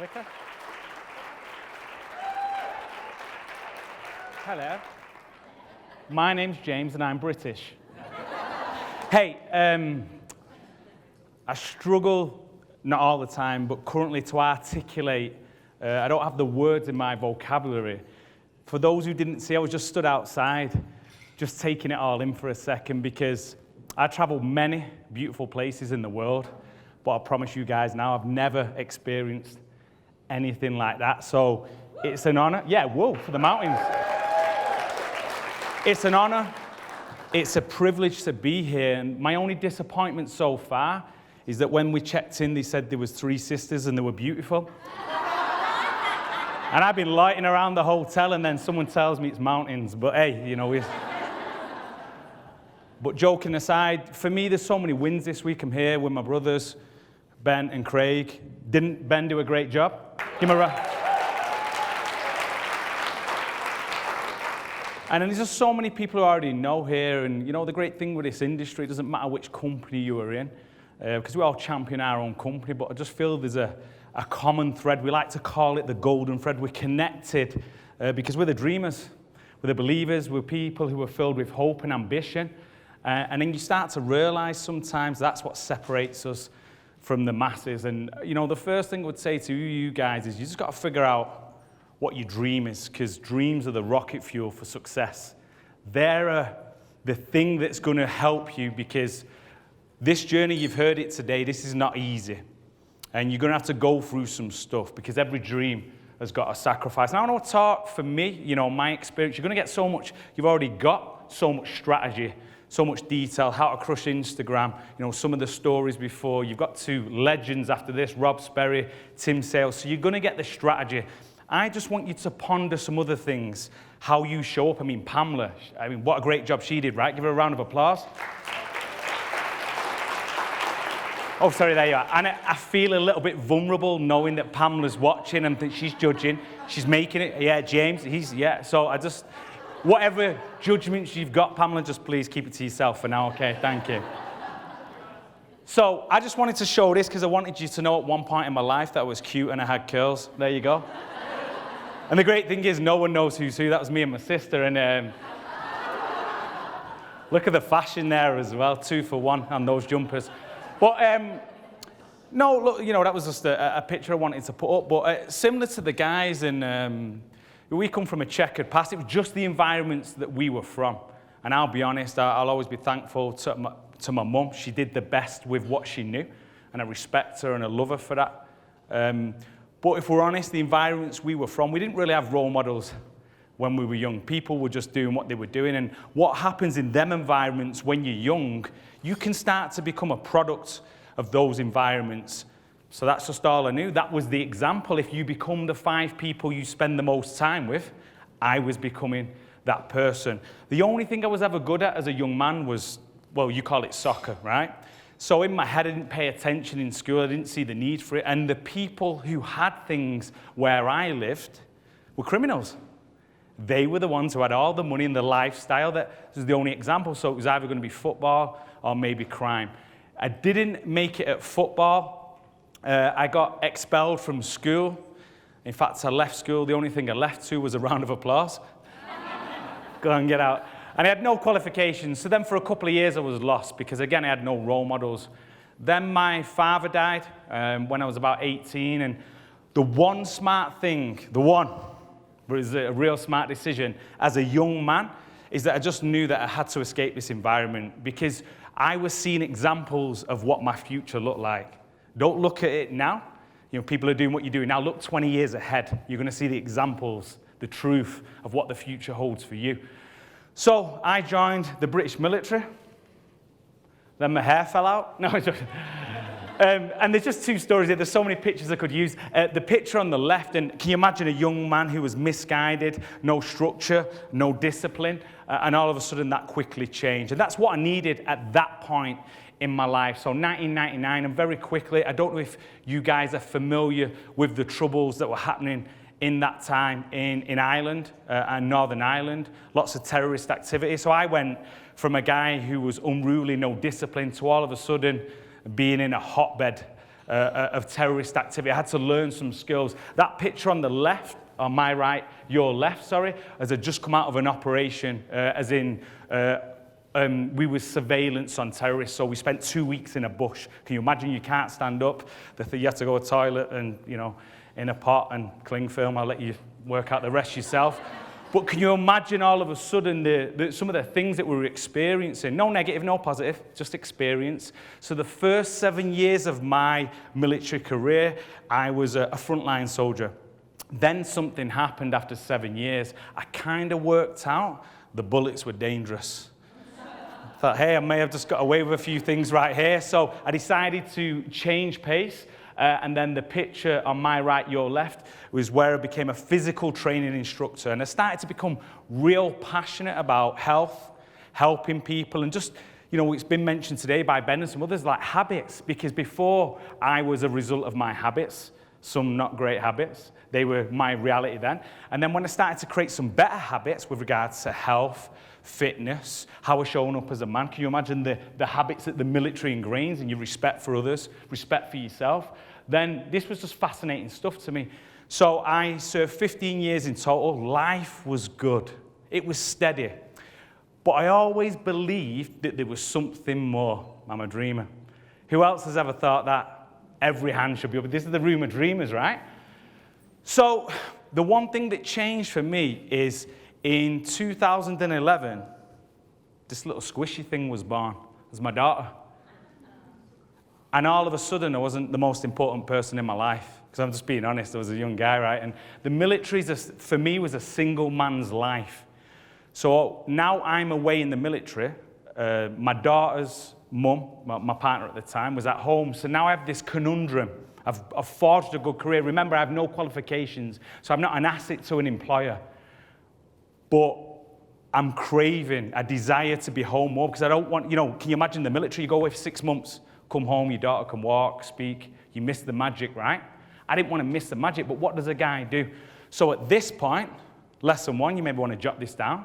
Clicker. Hello. My name's James and I'm British. Hey, I struggle, not all the time, but currently to articulate. I don't have the words in my vocabulary. For those who didn't see, I was just stood outside, just taking it all in for a second, because I travel many beautiful places in the world, but I promise you guys now, I've never experienced anything like that. So it's an honor. Yeah, whoa, for the mountains. It's an honor. It's a privilege to be here. And my only disappointment so far is that when we checked in, they said there was 3 sisters and they were beautiful. And I've been lighting around the hotel and then someone tells me it's mountains. But hey, you know, But joking aside, for me, there's so many wins this week. I'm here with my brothers, Ben and Craig. Didn't Ben do a great job? Give him a round. And then there's just so many people who already know here. And you know, the great thing with this industry, it doesn't matter which company you are in, because we all champion our own company, but I just feel there's a common thread. We like to call it the golden thread. We're connected because we're the dreamers, we're the believers, we're people who are filled with hope and ambition. And then you start to realize sometimes that's what separates us from the masses. And you know, the first thing I would say to you guys is you just got to figure out what your dream is, because dreams are the rocket fuel for success. They're the thing that's going to help you, because this journey, you've heard it today, this is not easy. And you're going to have to go through some stuff, because every dream has got a sacrifice. Now, I want to talk for me, you know, my experience. You're going to get so much, you've already got so much strategy, so much detail, how to crush Instagram, you know, some of the stories before. You've got 2 legends after this, Rob Sperry, Tim Sales. So you're going to get the strategy. I just want you to ponder some other things, how you show up. I mean, Pamela, what a great job she did, right? Give her a round of applause. Oh, sorry, there you are. And I feel a little bit vulnerable knowing that Pamela's watching and that she's judging. She's making it. Yeah, James, So I just, whatever judgments you've got, Pamela, just please keep it to yourself for now, okay? Thank you. So I just wanted to show this because I wanted you to know at one point in my life that I was cute and I had curls. There you go. And the great thing is no one knows who's who. That was me and my sister. And look at the fashion there as well. 2 for 1 on those jumpers. But no, look, you know, that was just a picture I wanted to put up. But similar to the guys, and we come from a checkered past. It was just the environments that we were from. And I'll be honest, I'll always be thankful to my mum. She did the best with what she knew. And I respect her and I love her for that. But if we're honest, the environments we were from, we didn't really have role models when we were young. People were just doing what they were doing. And what happens in them environments when you're young, you can start to become a product of those environments. So that's just all I knew. That was the example. If you become the 5 people you spend the most time with, I was becoming that person. The only thing I was ever good at as a young man was, well, you call it soccer, right? So in my head, I didn't pay attention in school. I didn't see the need for it. And the people who had things where I lived were criminals. They were the ones who had all the money and the lifestyle. That was the only example. So it was either going to be football or maybe crime. I didn't make it at football. I got expelled from school. In fact, I left school. The only thing I left to was a round of applause. Go and get out. And I had no qualifications. So then for a couple of years, I was lost because, again, I had no role models. Then my father died when I was about 18. And the one smart thing, was a real smart decision as a young man, is that I just knew that I had to escape this environment because I was seeing examples of what my future looked like. Don't look at it now. You know, people are doing what you're doing now. Look 20 years ahead. You're going to see the examples, the truth of what the future holds for you. So I joined the British military. Then my hair fell out. No, and there's just 2 stories here. There's so many pictures I could use. The picture on the left, and can you imagine a young man who was misguided, no structure, no discipline, and all of a sudden that quickly changed. And that's what I needed at that point in my life. So 1999, and very quickly, I don't know if you guys are familiar with the troubles that were happening in that time in Ireland and Northern Ireland, lots of terrorist activity. So I went from a guy who was unruly, no discipline, to all of a sudden being in a hotbed of terrorist activity. I had to learn some skills. That picture on the left, on my right, your left, sorry, as I just come out of an operation, as in we were surveillance on terrorists, so we spent 2 weeks in a bush. Can you imagine? You can't stand up. You have to go to the toilet and, you know, in a pot and cling film. I'll let you work out the rest yourself. But can you imagine all of a sudden some of the things that we were experiencing? No negative, no positive, just experience. So the first 7 years of my military career, I was a frontline soldier. Then something happened after 7 years. I kind of worked out the bullets were dangerous. I thought, hey, I may have just got away with a few things right here. So I decided to change pace. And then the picture on my right, your left, was where I became a physical training instructor. And I started to become real passionate about health, helping people, and just, you know, it's been mentioned today by Ben and some others, like habits. Because before, I was a result of my habits, some not great habits. They were my reality then. And then when I started to create some better habits with regards to health, fitness, how we're showing up as a man. Can you imagine the habits that the military ingrains and your respect for others, respect for yourself? Then this was just fascinating stuff to me. So I served 15 years in total. Life was good. It was steady. But I always believed that there was something more. I'm a dreamer. Who else has ever thought that? Every hand should be up. This is the room of dreamers, right? So the one thing that changed for me is in 2011, this little squishy thing was born. It was my daughter. And all of a sudden, I wasn't the most important person in my life. Because I'm just being honest, I was a young guy, right? And the military, for me, was a single man's life. So now I'm away in the military. My daughter's mum, my partner at the time, was at home. So now I have this conundrum. I've forged a good career. Remember, I have no qualifications, so I'm not an asset to an employer. But I'm craving a desire to be home more because I don't want, you know, can you imagine the military? You go away for 6 months, come home, your daughter can walk, speak, you miss the magic, right? I didn't want to miss the magic, but what does a guy do? So at this point, lesson 1, you maybe want to jot this down.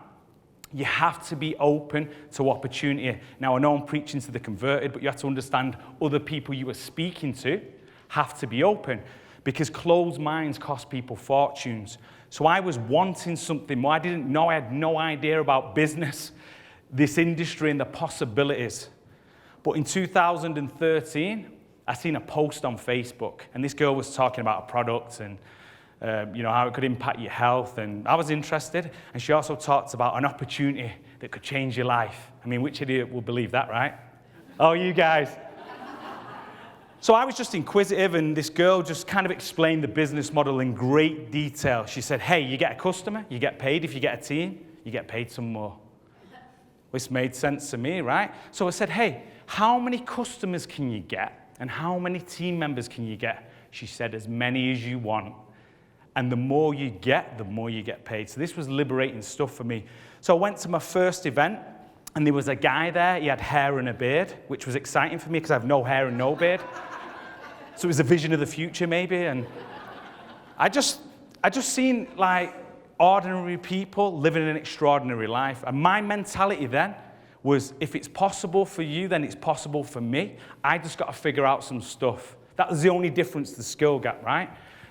You have to be open to opportunity. Now, I know I'm preaching to the converted, but you have to understand other people you are speaking to have to be open because closed minds cost people fortunes. So I was wanting something more. I didn't know, I had no idea about business, this industry and the possibilities. But in 2013, I seen a post on Facebook, and this girl was talking about a product and you know, how it could impact your health, and I was interested. And she also talked about an opportunity that could change your life. I mean, which idiot will believe that, right? Oh, you guys. So I was just inquisitive, and this girl just kind of explained the business model in great detail. She said, hey, you get a customer, you get paid. If you get a team, you get paid some more. This made sense to me, right? So I said, hey, how many customers can you get, and how many team members can you get? She said, as many as you want. And the more you get, the more you get paid. So this was liberating stuff for me. So I went to my first event, and there was a guy there. He had hair and a beard, which was exciting for me because I have no hair and no beard. So it was a vision of the future, maybe. And I just seen like ordinary people living an extraordinary life. And my mentality then was, if it's possible for you, then it's possible for me. I just got to figure out some stuff. That was the only difference, the skill gap, right?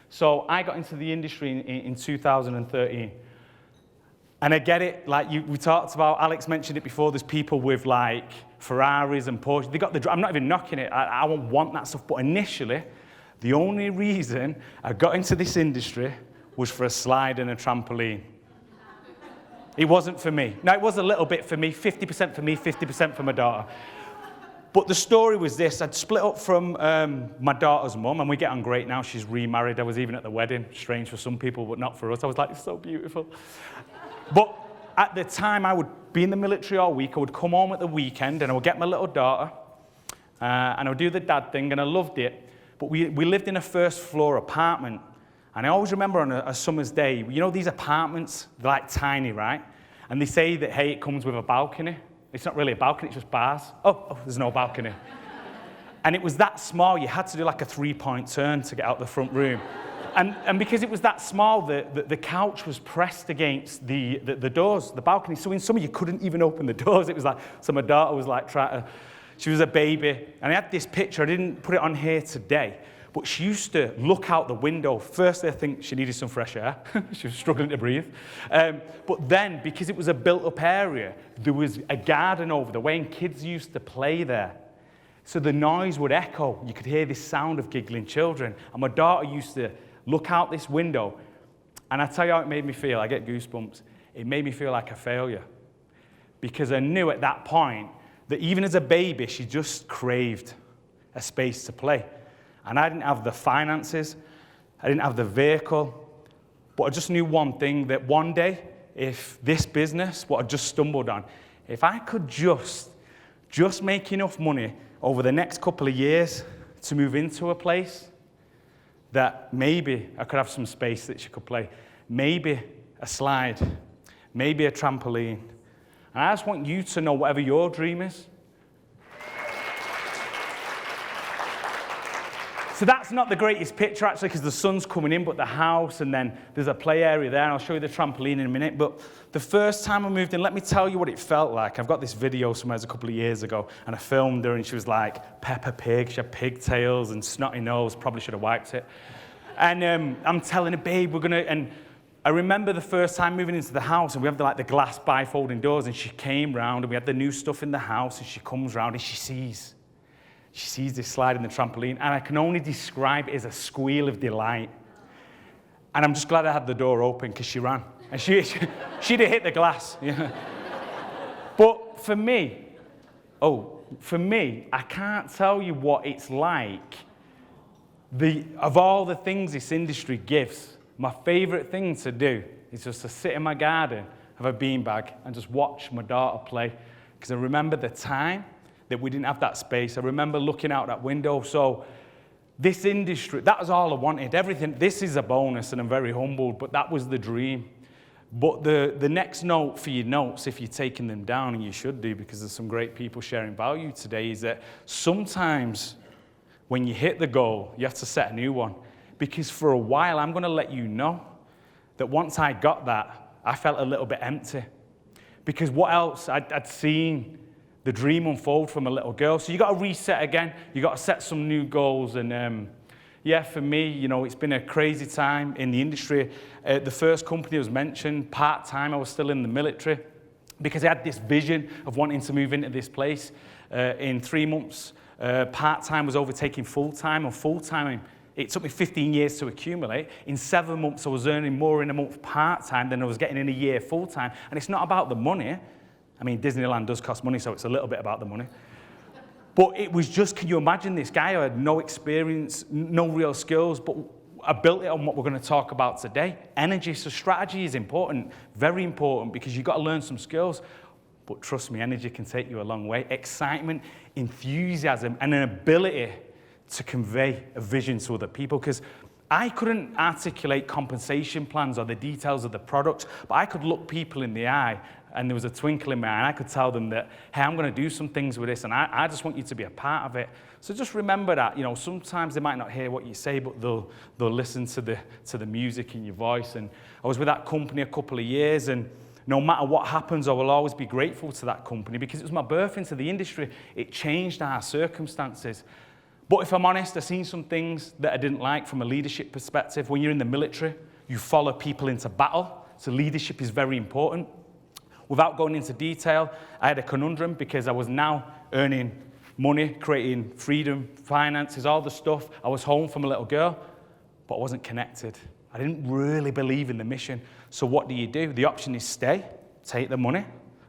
So I got into the industry in 2013. And I get it, like we talked about, Alex mentioned it before, there's people with like Ferraris and Porsche. They got the, I'm not even knocking it, I won't want that stuff. But initially, the only reason I got into this industry was for a slide and a trampoline. It wasn't for me. Now, it was a little bit for me, 50% for me, 50% for my daughter. But the story was this. I'd split up from my daughter's mum, and we get on great now. She's remarried. I was even at the wedding. Strange for some people, but not for us. I was like, it's so beautiful. But at the time, I would be in the military all week. I would come home at the weekend, and I would get my little daughter, and I would do the dad thing, and I loved it. But we lived in a first-floor apartment, and I always remember on a summer's day, you know these apartments, they're like tiny, right? And they say that, hey, it comes with a balcony. It's not really a balcony, it's just bars. Oh, there's no balcony. And it was that small, you had to do like a 3-point turn to get out the front room. And because it was that small, the couch was pressed against the doors, the balcony. So in summer, you couldn't even open the doors. It was like, so my daughter was like trying to, She was a baby, and I had this picture. I didn't put it on here today, but she used to look out the window. Firstly, I think she needed some fresh air. She was struggling to breathe. But then, because it was a built-up area, there was a garden over the way, and kids used to play there. So the noise would echo. You could hear this sound of giggling children. And my daughter used to look out this window, and I tell you how it made me feel. I get goosebumps. It made me feel like a failure, because I knew at that point that even as a baby, she just craved a space to play. And I didn't have the finances, I didn't have the vehicle, but I just knew one thing, that one day, if this business, what I just stumbled on, if I could just make enough money over the next couple of years to move into a place, that maybe I could have some space that she could play, maybe a slide, maybe a trampoline. And I just want you to know, whatever your dream is. So that's not the greatest picture, actually, because the sun's coming in, but the house, and then there's a play area there, and I'll show you the trampoline in a minute. But the first time I moved in, let me tell you what it felt like. I've got this video somewhere a couple of years ago, and I filmed her, and she was like Peppa Pig. She had pigtails and snotty nose, probably should have wiped it. And I'm telling her, babe, we're going to... And I remember the first time moving into the house, and we have the glass bifolding doors, and she came round, and we had the new stuff in the house, and she comes round, and she sees this slide in the trampoline, and I can only describe it as a squeal of delight. And I'm just glad I had the door open, because she ran, and she'd have hit the glass. Yeah. But for me, I can't tell you what it's like. Of all the things this industry gives, my favorite thing to do is just to sit in my garden, have a beanbag, and just watch my daughter play. Because I remember the time that we didn't have that space. I remember looking out that window. So this industry, that was all I wanted. Everything, this is a bonus, and I'm very humbled, but that was the dream. But the next note for your notes, if you're taking them down, and you should do, because there's some great people sharing value today, is that sometimes when you hit the goal, you have to set a new one. Because for a while, I'm going to let you know that once I got that, I felt a little bit empty. Because what else? I'd seen the dream unfold from a little girl. So you got to reset again. You got to set some new goals. And yeah, for me, it's been a crazy time in the industry. The first company was mentioned, part-time. I was still in the military, because I had this vision of wanting to move into this place. In 3 months, part-time was overtaking full-time, and full-time, it took me 15 years to accumulate. In 7 months, I was earning more in a month part-time than I was getting in a year full-time. And it's not about the money. I mean, Disneyland does cost money, so it's a little bit about the money. But it was just, can you imagine this guy who had no experience, no real skills, but I built it on what we're going to talk about today. Energy. So strategy is important, very important, because you've got to learn some skills. But trust me, energy can take you a long way. Excitement, enthusiasm, and an ability to convey a vision to other people, because I couldn't articulate compensation plans or the details of the products, but I could look people in the eye, and there was a twinkle in my eye, and I could tell them that, hey, I'm going to do some things with this, and I just want you to be a part of it. So just remember that, sometimes they might not hear what you say, but they'll listen to the music in your voice. And I was with that company a couple of years, and no matter what happens, I will always be grateful to that company, because it was my birth into the industry. It changed our circumstances. But if I'm honest, I've seen some things that I didn't like from a leadership perspective. When you're in the military, you follow people into battle, so leadership is very important. Without going into detail, I had a conundrum, because I was now earning money, creating freedom, finances, all the stuff. I was home from a little girl, but I wasn't connected. I didn't really believe in the mission. So what do? The option is stay, take the money,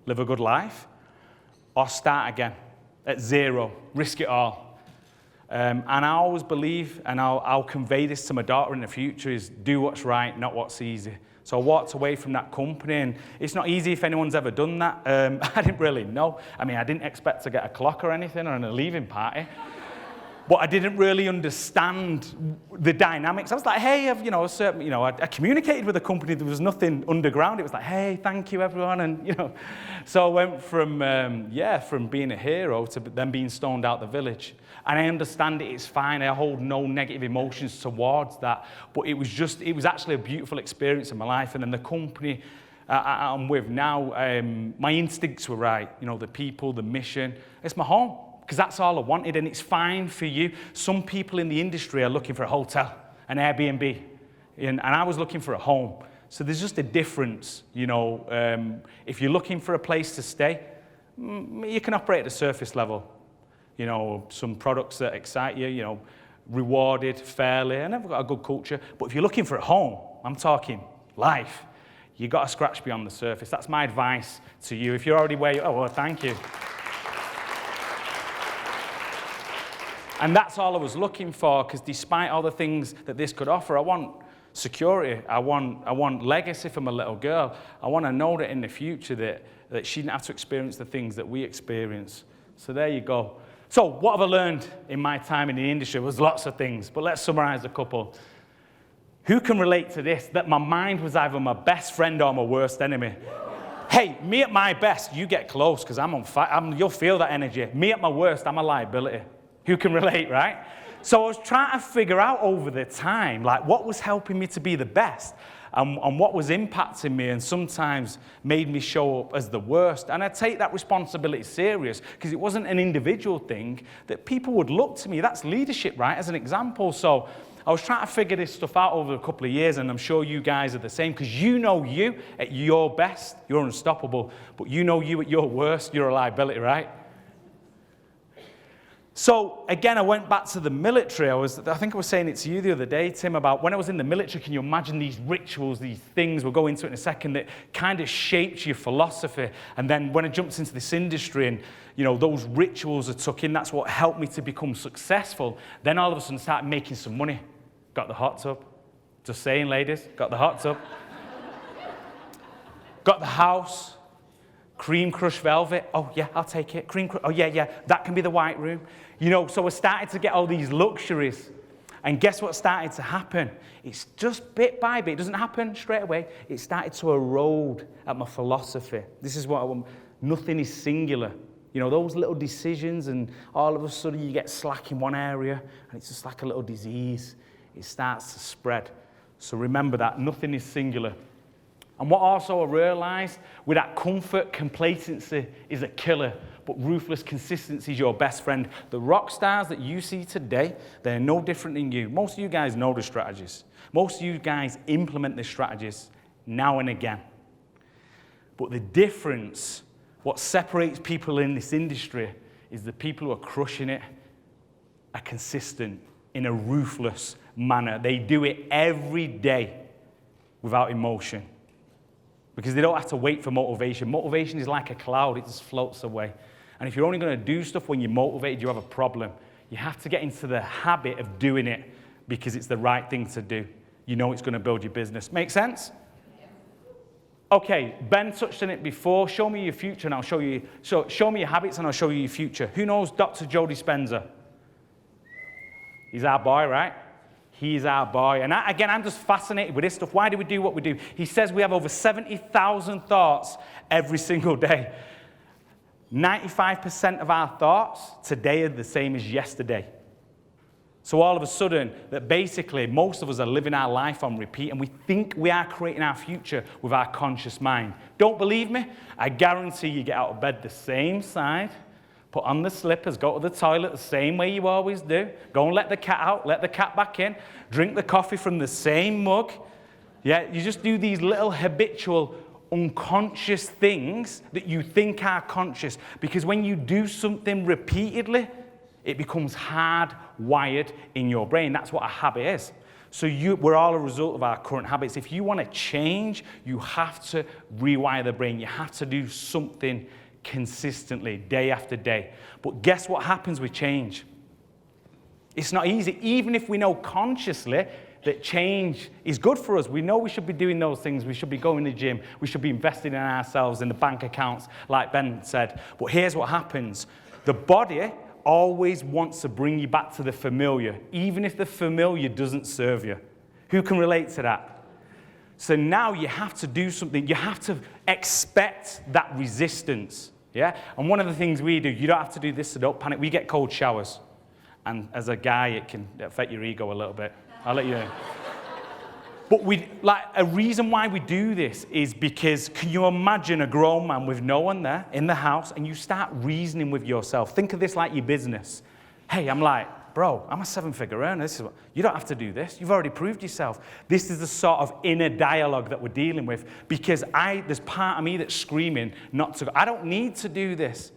live a good life, or start again at zero, risk it all. And I always believe, and I'll convey this to my daughter in the future, is do what's right, not what's easy. So I walked away from that company, and it's not easy if anyone's ever done that. I didn't really know. I mean, I didn't expect to get a clock or anything or a leaving party. But I didn't really understand the dynamics. I was like, hey, I communicated with the company. There was nothing underground. It was like, hey, thank you, everyone. And, so I went from being a hero to then being stoned out the village. And I understand it's fine. I hold no negative emotions towards that. But it was actually a beautiful experience in my life. And then the company I'm with now, my instincts were right. The people, the mission. It's my home. because that's all I wanted, and it's fine for you. Some people in the industry are looking for a hotel, an Airbnb, and I was looking for a home. So there's just a difference, you know. If you're looking for a place to stay, you can operate at a surface level. You know, some products that excite you, you know, rewarded fairly, and I've got a good culture. But if you're looking for a home, I'm talking life, you've got to scratch beyond the surface. That's my advice to you. If you're already where you are, oh, well, thank you. And that's all I was looking for, because despite all the things that this could offer, I want security. I want legacy from a little girl. I want to know that in the future that she didn't have to experience the things that we experience. So there you go. So what have I learned in my time in the industry? Was lots of things, but let's summarize a couple. Who can relate to this? That my mind was either my best friend or my worst enemy. Hey, me at my best, you get close, because I'm on fire. You'll feel that energy. Me at my worst, I'm a liability. Who can relate, right? So I was trying to figure out over the time, like, what was helping me to be the best, and what was impacting me and sometimes made me show up as the worst. And I take that responsibility serious, because it wasn't an individual thing, that people would look to me. That's leadership, right, as an example. So I was trying to figure this stuff out over a couple of years, and I'm sure you guys are the same, because you know you at your best, you're unstoppable, but you know you at your worst, you're a liability, right? So, again, I went back to the military. I think I was saying it to you the other day, Tim, about when I was in the military, can you imagine these rituals, these things, we'll go into it in a second, that kind of shaped your philosophy. And then when I jumped into this industry and, you know, those rituals I took in, that's what helped me to become successful. Then all of a sudden started making some money. Got the hot tub. Just saying, ladies, got the hot tub. Got the house. Cream crushed velvet. Oh, yeah, I'll take it. Cream crush. Oh, yeah, that can be the white room. You know, so I started to get all these luxuries. And guess what started to happen? It's just bit by bit. It doesn't happen straight away. It started to erode at my philosophy. This is what I want. Nothing is singular. You know, those little decisions, and all of a sudden you get slack in one area, and it's just like a little disease. It starts to spread. So remember that. Nothing is singular. And what also I realized, with that comfort, complacency is a killer, but ruthless consistency is your best friend. The rock stars that you see today, they're no different than you. Most of you guys know the strategies. Most of you guys implement the strategies now and again. But the difference, what separates people in this industry, is the people who are crushing it are consistent in a ruthless manner. They do it every day without emotion. Because they don't have to wait for motivation. Motivation is like a cloud, it just floats away. And if you're only going to do stuff when you're motivated, you have a problem. You have to get into the habit of doing it because it's the right thing to do. You know it's going to build your business. Make sense? Okay, Ben touched on it before. Show me your future and I'll show you. Show me your habits and I'll show you your future. Who knows Dr. Joe Dispenza? He's our boy, right? He's our boy. And again, I'm just fascinated with this stuff. Why do we do what we do? He says we have over 70,000 thoughts every single day. 95% of our thoughts today are the same as yesterday. So all of a sudden, that basically most of us are living our life on repeat, and we think we are creating our future with our conscious mind. Don't believe me? I guarantee you get out of bed the same side, put on the slippers, go to the toilet the same way you always do, go and let the cat out, let the cat back in, drink the coffee from the same mug. Yeah, you just do these little habitual, unconscious things that you think are conscious, because when you do something repeatedly, it becomes hardwired in your brain. That's what a habit is. So we're all a result of our current habits. If you want to change, you have to rewire the brain. You have to do something consistently, day after day. But guess what happens with change? It's not easy. Even if we know consciously that change is good for us, we know we should be doing those things. We should be going to the gym. We should be investing in ourselves, in the bank accounts, like Ben said. But here's what happens. The body always wants to bring you back to the familiar, even if the familiar doesn't serve you. Who can relate to that? So now you have to do something. You have to expect that resistance. Yeah? And one of the things we do, you don't have to do this, so don't panic. We get cold showers. And as a guy, it can affect your ego a little bit. I'll let you know. But a reason why we do this is because, can you imagine a grown man with no one there in the house and you start reasoning with yourself? Think of this like your business. Hey, I'm like, bro, I'm a 7-figure earner. You don't have to do this. You've already proved yourself. This is the sort of inner dialogue that we're dealing with because there's part of me that's screaming not to go. I don't need to do this.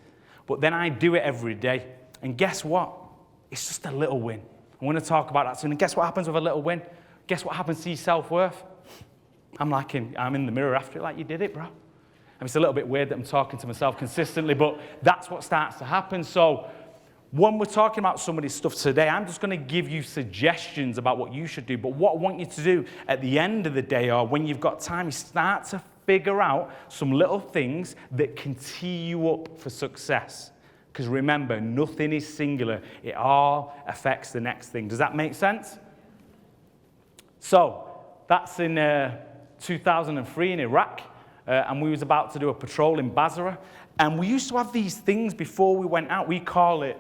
But then I do it every day. And guess what? It's just a little win. I'm going to talk about that soon. And guess what happens with a little win? Guess what happens to your self-worth? I'm in the mirror after it like, you did it, bro. And it's a little bit weird that I'm talking to myself consistently, but that's what starts to happen. So when we're talking about some of this stuff today, I'm just going to give you suggestions about what you should do. But what I want you to do at the end of the day or when you've got time is start to figure out some little things that can tee you up for success. Because remember, nothing is singular. It all affects the next thing. Does that make sense? So that's in 2003 in Iraq, and we was about to do a patrol in Basra. And we used to have these things before we went out. We call it,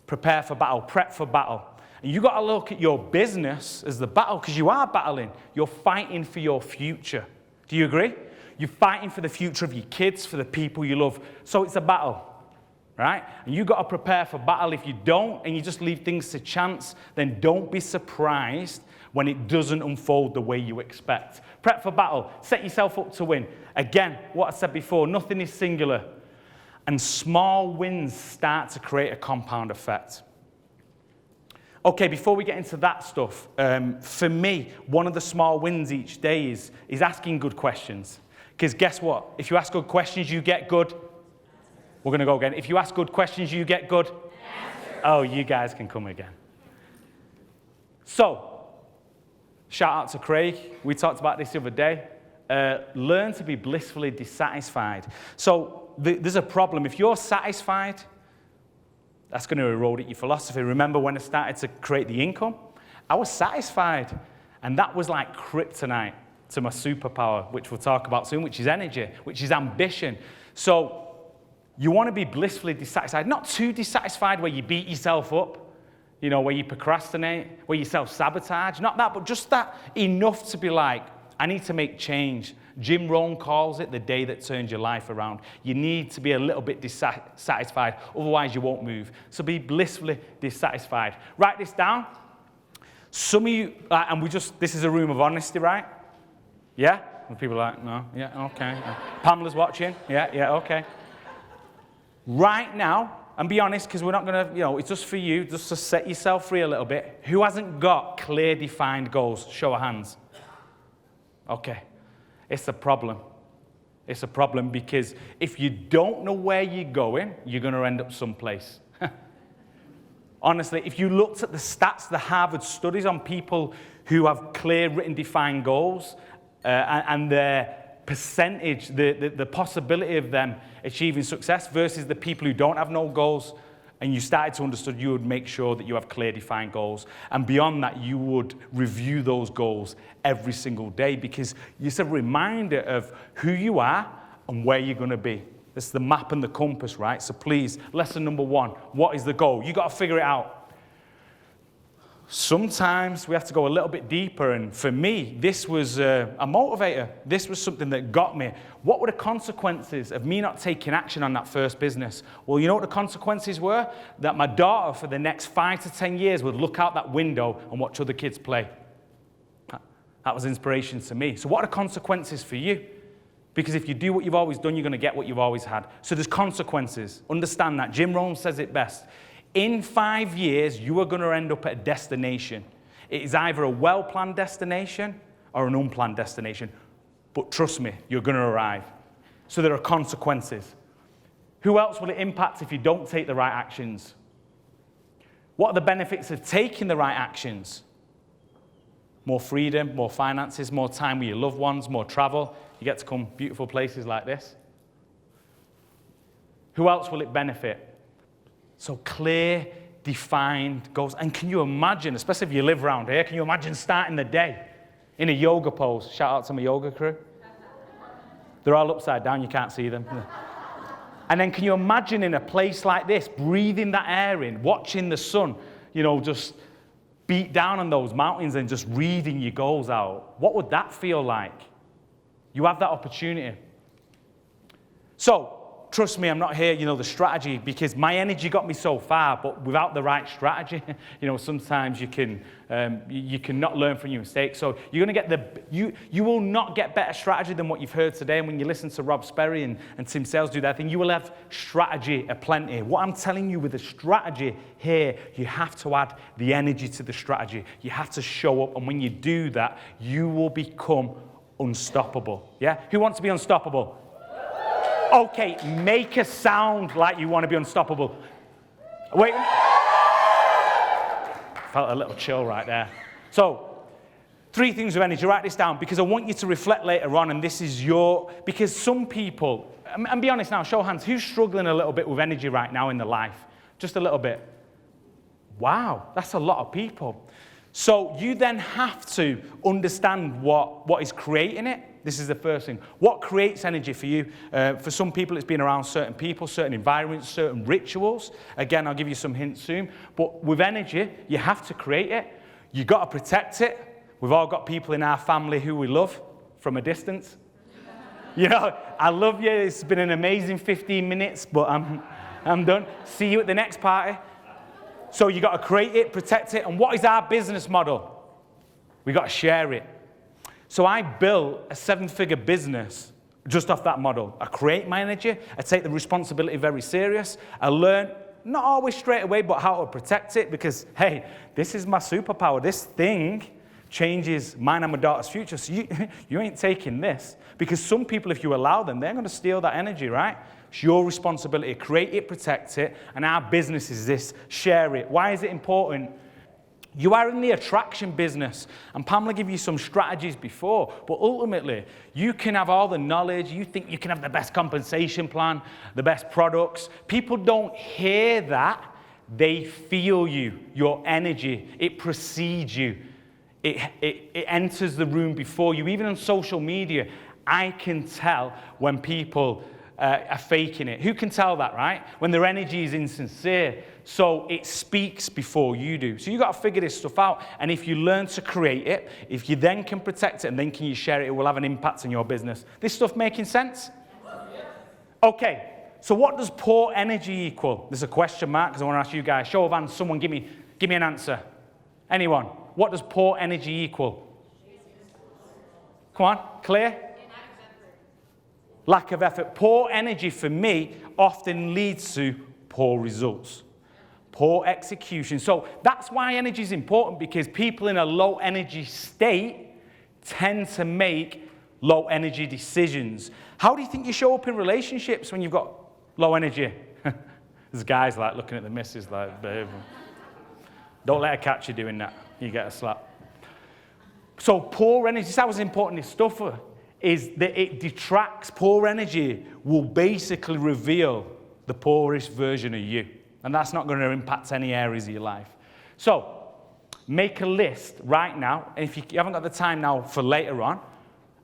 prepare for battle, prep for battle. And you got to look at your business as the battle because you are battling. You're fighting for your future. Do you agree? You're fighting for the future of your kids, for the people you love. So it's a battle. Right? And you've got to prepare for battle. If you don't, and you just leave things to chance, then don't be surprised when it doesn't unfold the way you expect. Prep for battle. Set yourself up to win. Again, what I said before, nothing is singular. And small wins start to create a compound effect. Okay, before we get into that stuff, for me, one of the small wins each day is asking good questions. Because guess what? If you ask good questions, you get good. We're going to go again. If you ask good questions, you get good. Answer. Oh, you guys can come again. So, shout out to Craig. We talked about this the other day. Learn to be blissfully dissatisfied. So, there's a problem. If you're satisfied, that's going to erode at your philosophy. Remember when I started to create the income? I was satisfied. And that was like kryptonite to my superpower, which we'll talk about soon, which is energy, which is ambition. So, you want to be blissfully dissatisfied, not too dissatisfied where you beat yourself up, where you procrastinate, where you self-sabotage, not that, but just that enough to be like, I need to make change. Jim Rohn calls it the day that turns your life around. You need to be a little bit dissatisfied, otherwise you won't move. So be blissfully dissatisfied. Write this down. Some of you, this is a room of honesty, right? Yeah? And people are like, no, yeah, okay. Pamela's watching, yeah, okay. Right now, and be honest, because we're not going to, it's just for you, just to set yourself free a little bit. Who hasn't got clear, defined goals? Show of hands. Okay. It's a problem. It's a problem because if you don't know where you're going, you're going to end up someplace. Honestly, if you looked at the stats, the Harvard studies on people who have clear, written, defined goals and their percentage, the possibility of them achieving success versus the people who don't have no goals, and you started to understand, you would make sure that you have clear, defined goals. And beyond that, you would review those goals every single day because it's a reminder of who you are and where you're going to be. It's the map and the compass, right? So please, lesson number 1, what is the goal? You've got to figure it out. Sometimes we have to go a little bit deeper, and for me, this was a motivator. This was something that got me. What were the consequences of me not taking action on that first business? Well, you know what the consequences were? That my daughter, for the next 5 to 10 years, would look out that window and watch other kids play. That was inspiration to me. So what are the consequences for you? Because if you do what you've always done, you're going to get what you've always had. So there's consequences. Understand that. Jim Rohn says it best. In 5 years, you are going to end up at a destination. It is either a well-planned destination or an unplanned destination. But trust me, you're going to arrive. So there are consequences. Who else will it impact if you don't take the right actions? What are the benefits of taking the right actions? More freedom, more finances, more time with your loved ones, more travel. You get to come beautiful places like this. Who else will it benefit? So clear, defined goals. And can you imagine, especially if you live around here, can you imagine starting the day in a yoga pose? Shout out to my yoga crew. They're all upside down, you can't see them. And then can you imagine in a place like this, breathing that air in, watching the sun, just beat down on those mountains and just reading your goals out, what would that feel like? You have that opportunity. So, trust me, I'm not here, the strategy, because my energy got me so far, but without the right strategy, sometimes you can not learn from your mistakes. So you're going to get you will not get better strategy than what you've heard today. And when you listen to Rob Sperry and Tim Sales do their thing, you will have strategy aplenty. What I'm telling you with the strategy here, you have to add the energy to the strategy. You have to show up, and when you do that, you will become unstoppable. Yeah? Who wants to be unstoppable? Okay, make a sound like you want to be unstoppable. Wait. Felt a little chill right there. So, 3 things of energy. Write this down, because I want you to reflect later on, and this is because some people, and be honest now, show of hands, who's struggling a little bit with energy right now in their life? Just a little bit. Wow, that's a lot of people. So you then have to understand what is creating it. This is the first thing. What creates energy for you? For some people, it's been around certain people, certain environments, certain rituals. Again, I'll give you some hints soon. But with energy, you have to create it. You've got to protect it. We've all got people in our family who we love from a distance. I love you. It's been an amazing 15 minutes, but I'm done. See you at the next party. So you've got to create it, protect it. And what is our business model? We've got to share it. So I built a 7-figure business just off that model. I create my energy. I take the responsibility very serious. I learn, not always straight away, but how to protect it, because, hey, this is my superpower. This thing changes mine and my daughter's future. So you ain't taking this. Because some people, if you allow them, they're going to steal that energy, right? It's your responsibility. Create it, protect it. And our business is this. Share it. Why is it important? You are in the attraction business, and Pamela gave you some strategies before, but ultimately, you can have all the knowledge, you think you can have the best compensation plan, the best products. People don't hear that, they feel you, your energy, it precedes you. It enters the room before you. Even on social media, I can tell when people are faking it. Who can tell that, right? When their energy is insincere. So it speaks before you do. So you've got to figure this stuff out. And if you learn to create it, if you then can protect it and then can you share it, it will have an impact on your business. This stuff making sense? Okay, so what does poor energy equal? There's a question mark because I want to ask you guys. Show of hands, someone give me an answer. Anyone? What does poor energy equal? Come on, clear? Lack of effort. Poor energy for me often leads to poor results. Poor execution. So that's why energy is important, because people in a low energy state tend to make low energy decisions. How do you think you show up in relationships when you've got low energy? There's guys like looking at the missus like, babe, don't let her catch you doing that. You get a slap. So poor energy, this is how important this stuff is, that it detracts. Poor energy will basically reveal the poorest version of you. And that's not going to impact any areas of your life. So make a list right now. And if you haven't got the time now for later on,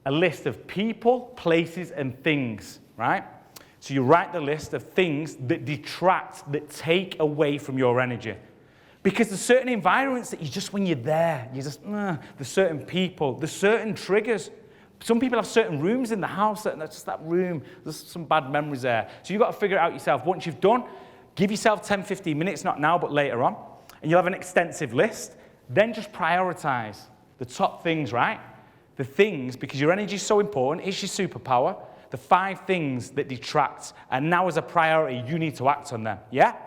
a list of people, places, and things, right? So you write the list of things that detract, that take away from your energy. Because there's certain environments that you just, when you're there, you just, there's certain people, there's certain triggers. Some people have certain rooms in the house, and that's just that room, there's some bad memories there. So you've got to figure it out yourself. Once you've done, give yourself 10, 15 minutes, not now, but later on, and you'll have an extensive list. Then just prioritize the top things, right? The things, because your energy is so important, it's your superpower, the 5 things that detract, and now as a priority, you need to act on them, yeah?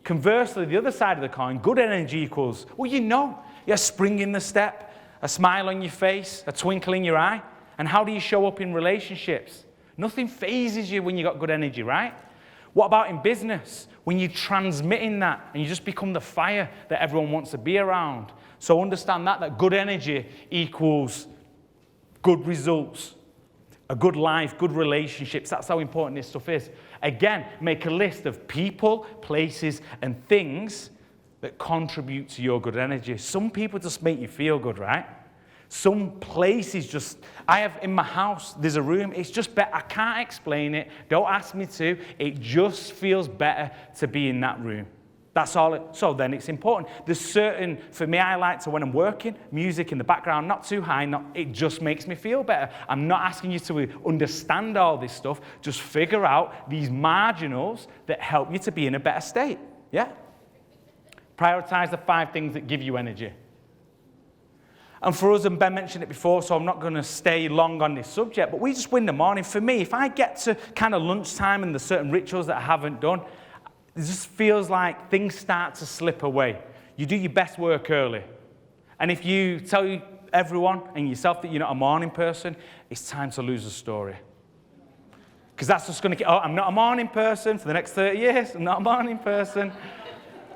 Conversely, the other side of the coin, good energy equals, well, a spring in the step, a smile on your face, a twinkle in your eye. And how do you show up in relationships? Nothing phases you when you've got good energy, right? What about in business? When you're transmitting that and you just become the fire that everyone wants to be around. So understand that good energy equals good results, a good life, good relationships. That's how important this stuff is. Again, make a list of people, places, and things that contribute to your good energy. Some people just make you feel good, right? Some places just, I have in my house, there's a room, it's just better. I can't explain it. Don't ask me to. It just feels better to be in that room. That's all. So then it's important. There's certain, for me, I like to, when I'm working, music in the background, not too high, it just makes me feel better. I'm not asking you to understand all this stuff. Just figure out these marginals that help you to be in a better state. Yeah? Prioritize the 5 things that give you energy. And for us, and Ben mentioned it before, so I'm not going to stay long on this subject, but we just win the morning. For me, if I get to kind of lunchtime and there's certain rituals that I haven't done, it just feels like things start to slip away. You do your best work early. And if you tell everyone and yourself that you're not a morning person, it's time to lose the story. Because that's just going to get, oh, I'm not a morning person for the next 30 years. I'm not a morning person.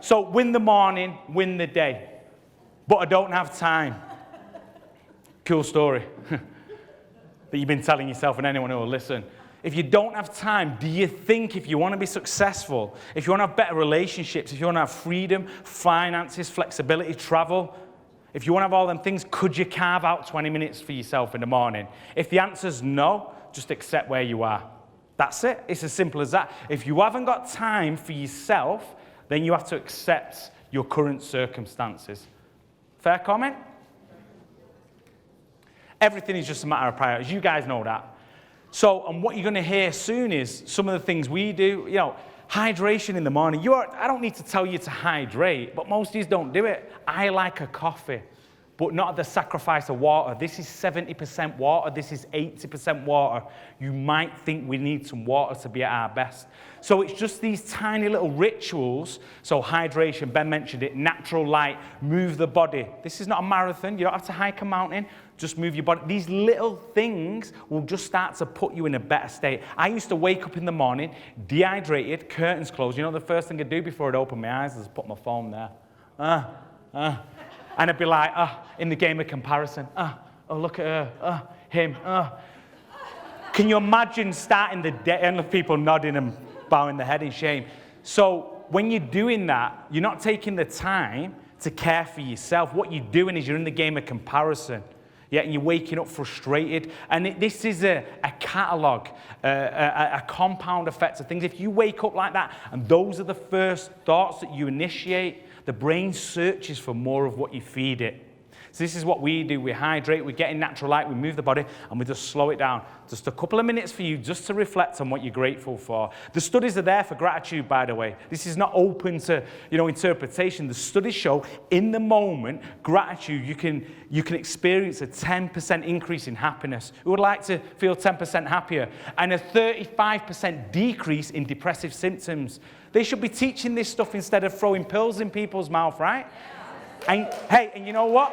So win the morning, win the day. But I don't have time. Cool story that you've been telling yourself and anyone who will listen. If you don't have time, do you think if you want to be successful, if you want to have better relationships, if you want to have freedom, finances, flexibility, travel, if you want to have all them things, could you carve out 20 minutes for yourself in the morning? If the answer's no, just accept where you are. That's it. It's as simple as that. If you haven't got time for yourself, then you have to accept your current circumstances. Fair comment? Everything is just a matter of priorities. You guys know that. So, and what you're going to hear soon is some of the things we do. You know, hydration in the morning. I don't need to tell you to hydrate, but most of you don't do it. I like a coffee, but not at the sacrifice of water. This is 70% water. This is 80% water. You might think we need some water to be at our best. So it's just these tiny little rituals. So hydration, Ben mentioned it, natural light, move the body. This is not a marathon. You don't have to hike a mountain. Just move your body. These little things will just start to put you in a better state. I used to wake up in the morning, dehydrated, curtains closed. You know the first thing I'd do before I'd open my eyes is put my phone there. And I'd be like, in the game of comparison. Oh, look at her. Him. Can you imagine starting the day and the people nodding and bowing their head in shame? So when you're doing that, you're not taking the time to care for yourself. What you're doing is you're in the game of comparison. Yeah, and you're waking up frustrated. And this is a catalogue, a compound effect of things. If you wake up like that, and those are the first thoughts that you initiate, the brain searches for more of what you feed it. So this is what we do. We hydrate, we get in natural light, we move the body, and we just slow it down. Just a couple of minutes for you just to reflect on what you're grateful for. The studies are there for gratitude, by the way. This is not open to, interpretation. The studies show in the moment, gratitude, you can experience a 10% increase in happiness. Who would like to feel 10% happier? And a 35% decrease in depressive symptoms. They should be teaching this stuff instead of throwing pills in people's mouth, right? And hey, and you know what?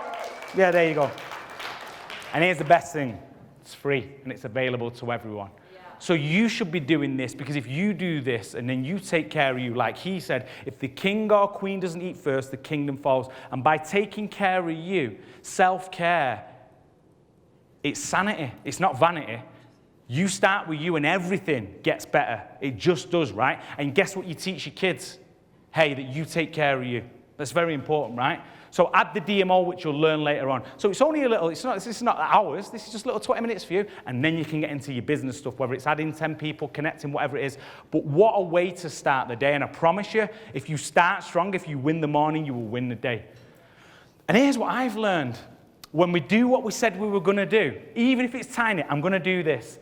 Yeah, there you go. And here's the best thing. It's free and it's available to everyone. Yeah. So you should be doing this, because if you do this and then you take care of you, like he said, if the king or queen doesn't eat first, the kingdom falls. And by taking care of you, self-care, it's sanity. It's not vanity. You start with you and everything gets better. It just does, right? And guess what you teach your kids? Hey, that you take care of you. That's very important, right? So add the DMO, which you'll learn later on. So it's only a little, this is not hours, this is just little 20 minutes for you, and then you can get into your business stuff, whether it's adding 10 people, connecting, whatever it is. But what a way to start the day. And I promise you, if you start strong, if you win the morning, you will win the day. And here's what I've learned. When we do what we said we were going to do, even if it's tiny, I'm going to do this.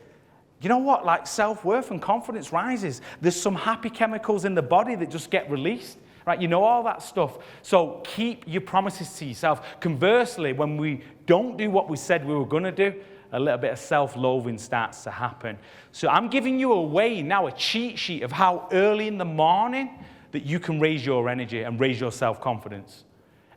You know what? Like self-worth and confidence rises. There's some happy chemicals in the body that just get released. Right, you know all that stuff. So keep your promises to yourself. Conversely, when we don't do what we said we were going to do, a little bit of self-loathing starts to happen. So I'm giving you a way now, a cheat sheet of how early in the morning that you can raise your energy and raise your self-confidence.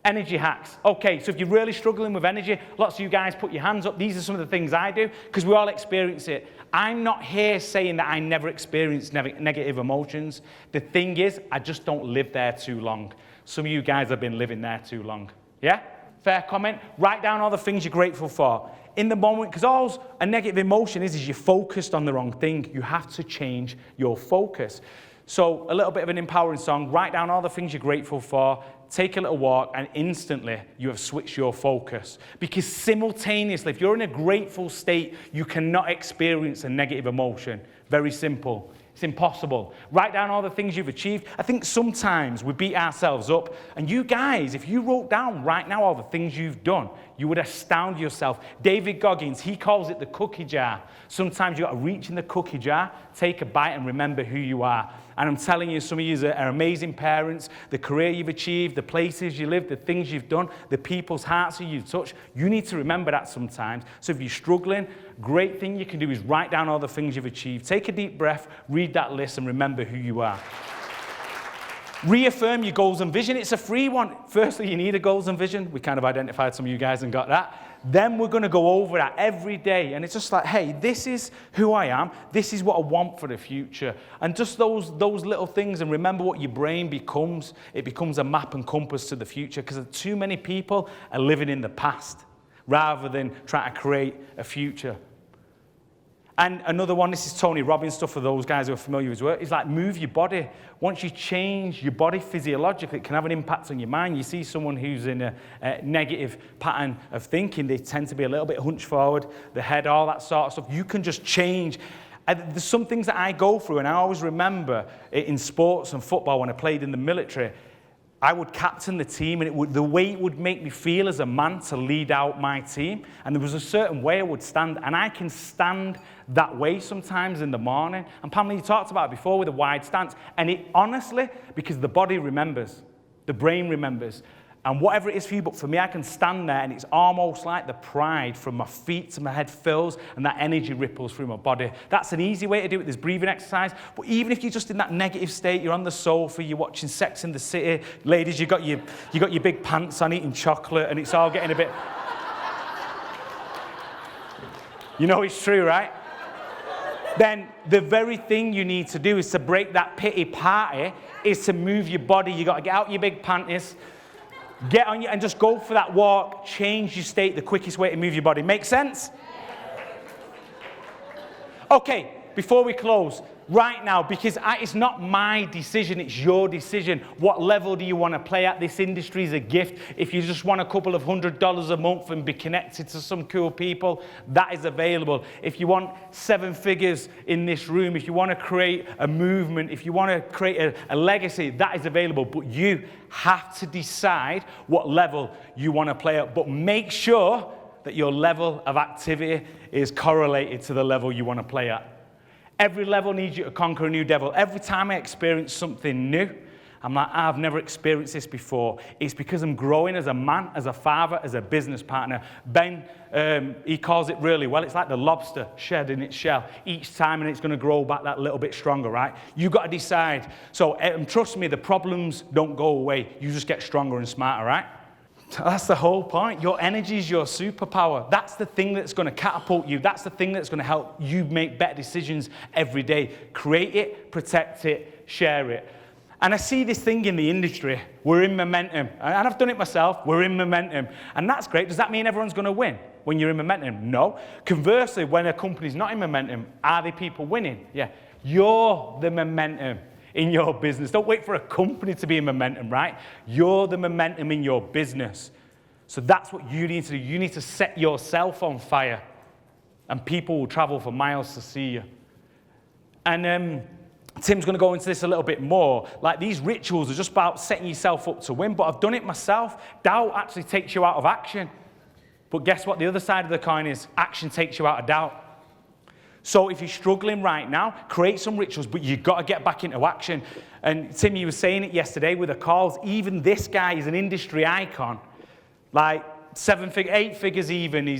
Energy hacks. Okay, so if you're really struggling with energy, lots of you guys put your hands up. These are some of the things I do, because we all experience it. I'm not here saying that I never experience negative emotions. The thing is, I just don't live there too long. Some of you guys have been living there too long. Yeah? Fair comment? Write down all the things you're grateful for. In the moment, because all a negative emotion is you're focused on the wrong thing. You have to change your focus. So a little bit of an empowering song. Write down all the things you're grateful for. Take a little walk, and instantly you have switched your focus. Because simultaneously, if you're in a grateful state, you cannot experience a negative emotion. Very simple. It's impossible. Write down all the things you've achieved. I think sometimes we beat ourselves up. And you guys, if you wrote down right now all the things you've done, you would astound yourself. David Goggins, he calls it the cookie jar. Sometimes you've got to reach in the cookie jar, take a bite, and remember who you are. And I'm telling you, some of you are amazing parents, the career you've achieved, the places you live, the things you've done, the people's hearts that you've touched. You need to remember that sometimes. So if you're struggling, great thing you can do is write down all the things you've achieved. Take a deep breath, read that list, and remember who you are. Reaffirm your goals and vision. It's a free one. Firstly, you need a goals and vision. We kind of identified some of you guys and got that. Then we're going to go over that every day. And it's just like, hey, this is who I am. This is what I want for the future. And just those little things. And remember what your brain becomes. It becomes a map and compass to the future, because too many people are living in the past rather than trying to create a future. And another one, this is Tony Robbins stuff for those guys who are familiar with his work, is like move your body. Once you change your body physiologically, it can have an impact on your mind. You see someone who's in a negative pattern of thinking, they tend to be a little bit hunched forward, the head, all that sort of stuff. You can just change. There's some things that I go through, and I always remember in sports and football when I played in the military, I would captain the team, and the way it would make me feel as a man to lead out my team. And there was a certain way I would stand, and I can stand that way sometimes in the morning. And Pamela, you talked about it before with a wide stance. And it honestly, because the body remembers, the brain remembers, and whatever it is for you, but for me, I can stand there, and it's almost like the pride from my feet to my head fills, and that energy ripples through my body. That's an easy way to do it. There's breathing exercise. But even if you're just in that negative state, you're on the sofa, you're watching Sex and the City, ladies, you got your big pants on, eating chocolate, and it's all getting a bit. You know it's true, right? Then the very thing you need to do is to break that pity party, is to move your body. You got to get out your big panties. Get on you and just go for that walk. Change your state, the quickest way to move your body. Make sense? Okay, before we close, right now, because it's not my decision, it's your decision. What level do you want to play at? This industry is a gift. If you just want a couple of $100 a month and be connected to some cool people, that is available. If you want 7 figures in this room, if you want to create a movement, if you want to create a legacy, that is available. But you have to decide what level you want to play at. But make sure that your level of activity is correlated to the level you want to play at. Every level needs you to conquer a new devil. Every time I experience something new, I'm like, I've never experienced this before. It's because I'm growing as a man, as a father, as a business partner. Ben, he calls it really well. It's like the lobster shedding its shell each time, and it's going to grow back that little bit stronger, right? You've got to decide. So trust me, the problems don't go away. You just get stronger and smarter, right? That's the whole point. Your energy is your superpower. That's the thing that's going to catapult you. That's the thing that's going to help you make better decisions every day. Create it, protect it, share it. And I see this thing in the industry. We're in momentum. And I've done it myself. We're in momentum. And that's great. Does that mean everyone's going to win when you're in momentum? No. Conversely, when a company's not in momentum, are the people winning? Yeah. You're the momentum in your business. Don't wait for a company to be in momentum, right? You're the momentum in your business. So that's what you need to do. You need to set yourself on fire, and people will travel for miles to see you. And Tim's going to go into this a little bit more. Like, these rituals are just about setting yourself up to win, but I've done it myself. Doubt actually takes you out of action. But guess what? The other side of the coin is action takes you out of doubt. So if you're struggling right now, create some rituals, but you've got to get back into action. And Tim, you were saying it yesterday with the calls. Even this guy is an industry icon. Like 8 figures even.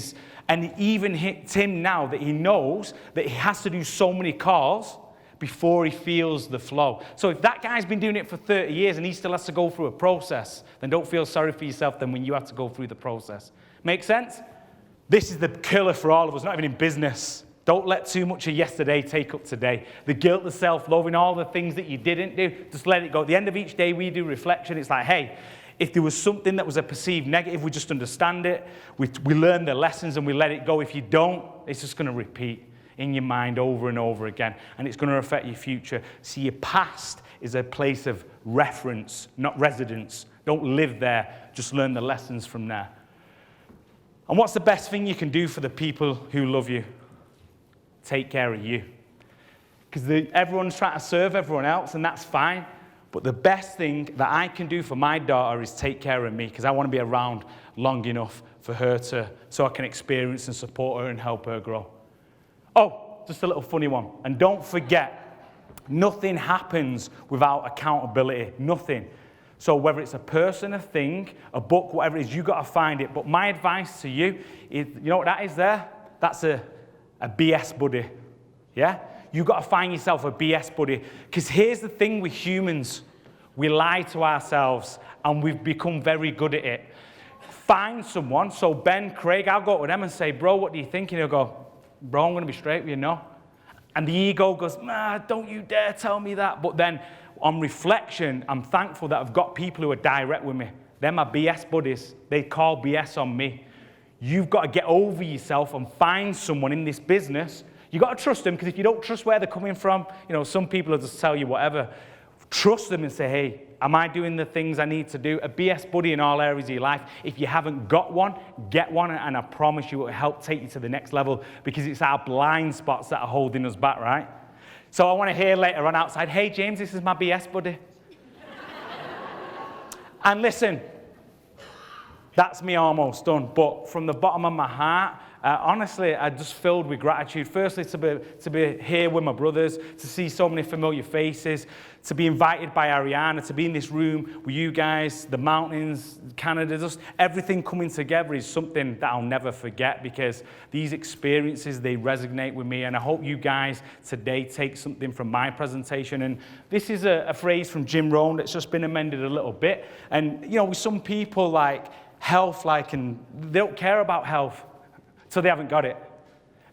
And even hit Tim now that he knows that he has to do so many calls before he feels the flow. So if that guy's been doing it for 30 years and he still has to go through a process, then don't feel sorry for yourself then when you have to go through the process. Make sense? This is the killer for all of us, not even in business. Don't let too much of yesterday take up today. The guilt, the self-loathing, all the things that you didn't do, just let it go. At the end of each day, we do reflection. It's like, hey, if there was something that was a perceived negative, we just understand it. We learn the lessons and we let it go. If you don't, it's just going to repeat in your mind over and over again, and it's going to affect your future. See, your past is a place of reference, not residence. Don't live there. Just learn the lessons from there. And what's the best thing you can do for the people who love you? Take care of you. because everyone's trying to serve everyone else, and that's fine. But the best thing that I can do for my daughter is take care of me, because I want to be around long enough for her so I can experience and support her and help her grow. Oh, just a little funny one. And don't forget, nothing happens without accountability. Nothing. So whether it's a person, a thing, a book, whatever it is, you've got to find it. But my advice to you is, you know what that is there? That's a BS buddy. Yeah? You've got to find yourself a BS buddy. Because here's the thing with humans. We lie to ourselves, and we've become very good at it. Find someone. So Ben, Craig, I'll go to them and say, bro, what do you think? And he'll go, bro, I'm going to be straight with you, no. And the ego goes, nah, don't you dare tell me that. But then on reflection, I'm thankful that I've got people who are direct with me. They're my BS buddies. They call BS on me. You've got to get over yourself and find someone in this business. You've got to trust them, because if you don't trust where they're coming from, you know, some people will just tell you whatever. Trust them and say, hey, am I doing the things I need to do? A BS buddy in all areas of your life. If you haven't got one, get one, and I promise you it will help take you to the next level, because it's our blind spots that are holding us back, right? So I want to hear later on outside, hey, James, this is my BS buddy. And listen, that's me almost done. But from the bottom of my heart, honestly, I'm just filled with gratitude. Firstly, to be here with my brothers, to see so many familiar faces, to be invited by Ariana, to be in this room with you guys, the mountains, Canada, just everything coming together is something that I'll never forget, because these experiences, they resonate with me. And I hope you guys today take something from my presentation. And this is a phrase from Jim Rohn that's just been amended a little bit. And, you know, with some people, like health, and they don't care about health. So they haven't got it.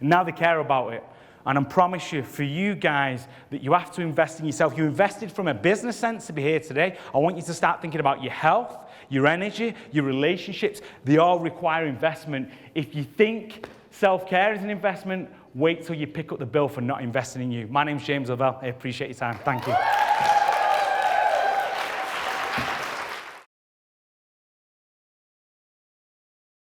And now they care about it. And I promise you, for you guys, that you have to invest in yourself. You invested from a business sense to be here today. I want you to start thinking about your health, your energy, your relationships. They all require investment. If you think self-care is an investment, wait till you pick up the bill for not investing in you. My name's James LAVELLE. I appreciate your time. Thank you.